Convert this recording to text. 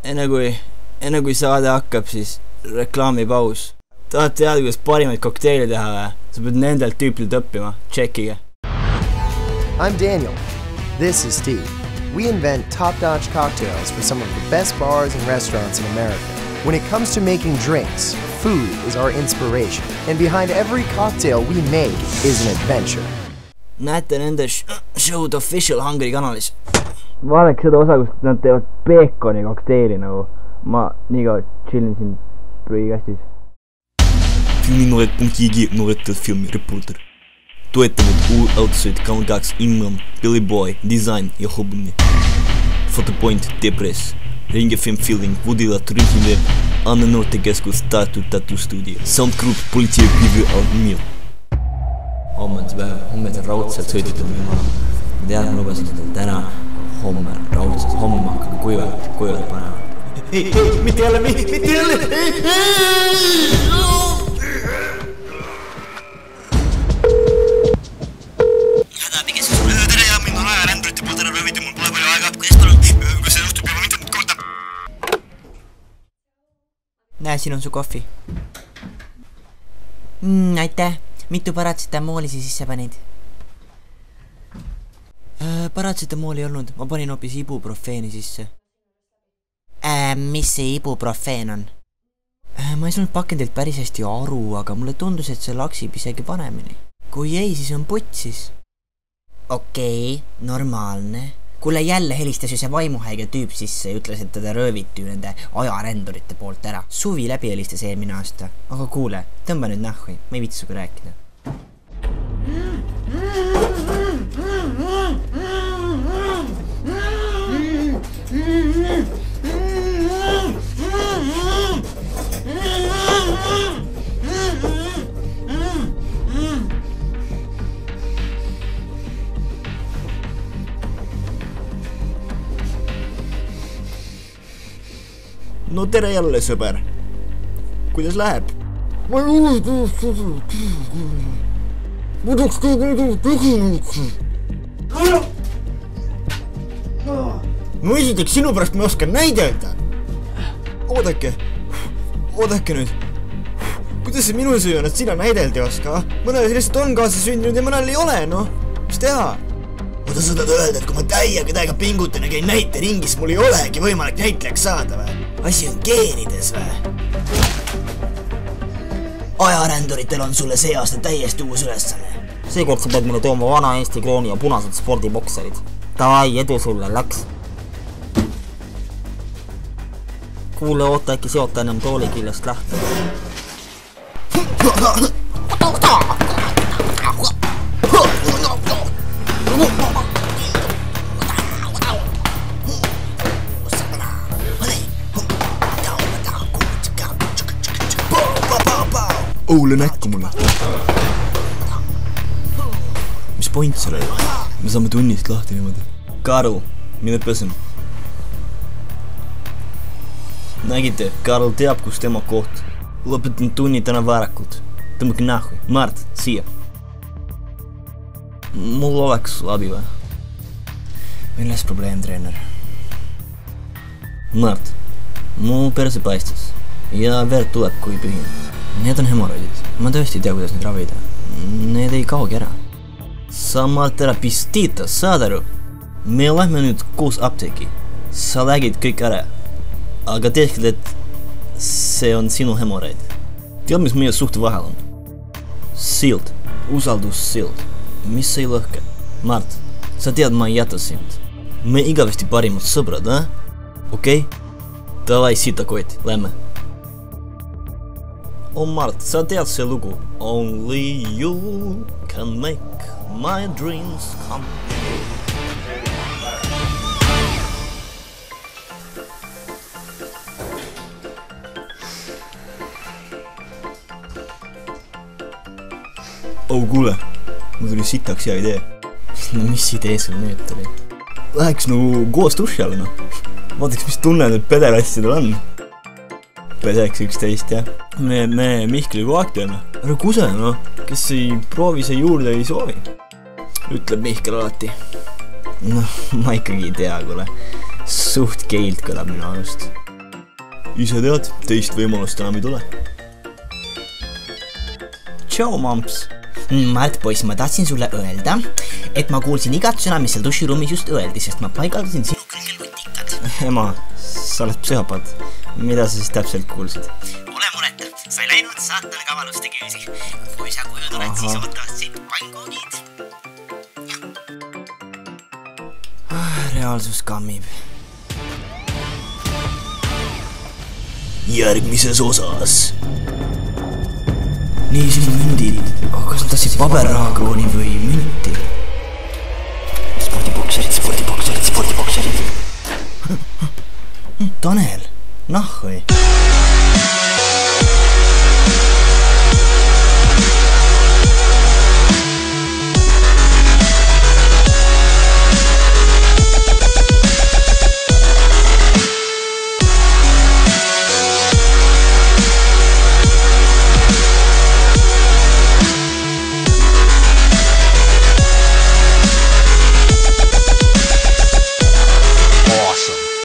enne kui saade hakkab, siis reklaamipaus. Tahad teada, kuidas parimaid kokteile teha või? Sa pead nendelt tüüplilt õppima. Tšekkige. I'm Daniel. This is Steve. We invent top-notch cocktails for some of the best bars and restaurants in America. When it comes to making drinks, food is our inspiration. And behind every cocktail we make is an adventure. Näete nende Show'd Official Hungry kanalis. Vaadake seda osa, kus nad teevad peekoni kokteili nagu. Ma nii chillin siin prügikastis. Filminored.eg nooretud filmireporter. Toetavad uurautosid K2 Imran, Billy Boy, Design ja Hobuni. Photopoint, Depress, Ring FM Feeling, Woodila Turismiveb, Anne Noortekeskus, Tartu Tattoo Studio, Soundgroup, Politsei Pivi Almir. Homme te raudselt sõidutab meil maha. Ma tean, ma lubasin seda täna, homme hakkab kuivalt panema. Ei, mitte jälle! Näe, siin on su kohvi. Aitäh. Mitu paratsetamooli sa sisse panid? Paratsetamooli ei olnud. Ma panin hoopis ibuprofeeni sisse. Mis see ibuprofeen on? Ma ei saanud pakendilt päris hästi aru, aga mulle tundus, et see laksib isegi panemini. Kui ei, siis on putsis. Okei, normaalne. Kuule jälle helistas ju see vaimuhäige tüüp sisse ja ütles, et teda rööviti nende ajarendurite poolt ära. Suvi läbi helistas eelmine aasta. Aga kuule, tõmba nüüd nahhui, ma ei viitsi suga rääkida. No tere jälle, sõber. Kuidas läheb? Ma ei ole seda. Ma tahaks teada teginud. No esiteks sinu pärast ma oskan näidelda. Oodake nüüd. Kuidas see minu süü on, et sina näidelda ei oska? Mõnel lihtsalt on kaasa sündinud ja mõnel ei ole, noh. Mis teha? Oota, sa tahad öelda, et kui ma täiega pingutan ja käin näiteringis, mul ei olegi võimalik näitlejaks saada või? Asi on geenides või? Ajarenduritel on sulle see aasta täiesti uus ülesanne. Seekord sa pead mulle tooma vana Eesti krooni ja punased spordibokserid. Tavai, edu sulle, läks. Kuule, oota äkki seota ennem tooli küljest lähte. Oule näkku mulle. Mis point seal oli? Me saame tunnist lahti niimoodi. Karl, mine pesema. Nägite, Karl teab, kus tema koht. Lõpetan tunni täna väärakult. Tõmbake nahhui. Mart, siia. Mul oleks abi või? Milles probleem, treener? Mart, mu perse paistas. Ja verd tuleb, kui pühin. Need on hemoroidid. Ma tõesti ei tea, kuidas neid ravida. Need ei kaogi ära. Sa Mart ära pistita, saad aru? Me lähme nüüd koos apteeki. Sa lägid kõik ära. Aga teekid, et see on sinu hemoroid. Tead, mis meie suhte vahel on? Sild. Usaldussild. Mis ei lõhke? Mart, sa tead, ma ei jäta sind. Me igavesti parimad sõbrad, Okei? Davai sita koet, lähme. Oh Mart, sa tead see lugu? Only you can make my dreams come. Oh kuule, mul tuli sitaks hea idee. No mis idee sul nüüd tuli? Läheks nagu koos duši alla, noh. Vaataks, mis tunne need pederassidel on. Pedeks 11, jah. Me Mihkli kogu teeme. Ära kuse, noh. Kes ei proovi, see juurde ei soovi. Ütleb Mihkel alati. Noh, ma ikkagi ei tea, kuule. Suht geilt kõlab minu arust. ise tead, teist võimalust enam ei tule. Tšau, mamps. Mart, poiss, ma tahtsin sulle öelda, et ma kuulsin igat sõna, mis seal duširuumis just öeldi, sest ma paigaldasin sinu kõrgelvutikad. Ema, sa oled psühhopaat. Mida sa siis täpselt kuulsid? Ole mureta, sa ei läinud saatan kavaluste küüsi. Kui sa koju tuled, siis ootavad sind pangoonid. Reaalsus kammib. Järgmises osas. Nii sinu mündid. Kas nad tahtsid paberrahakrooni või münti? Spordibokserid. Tanel, nahh või?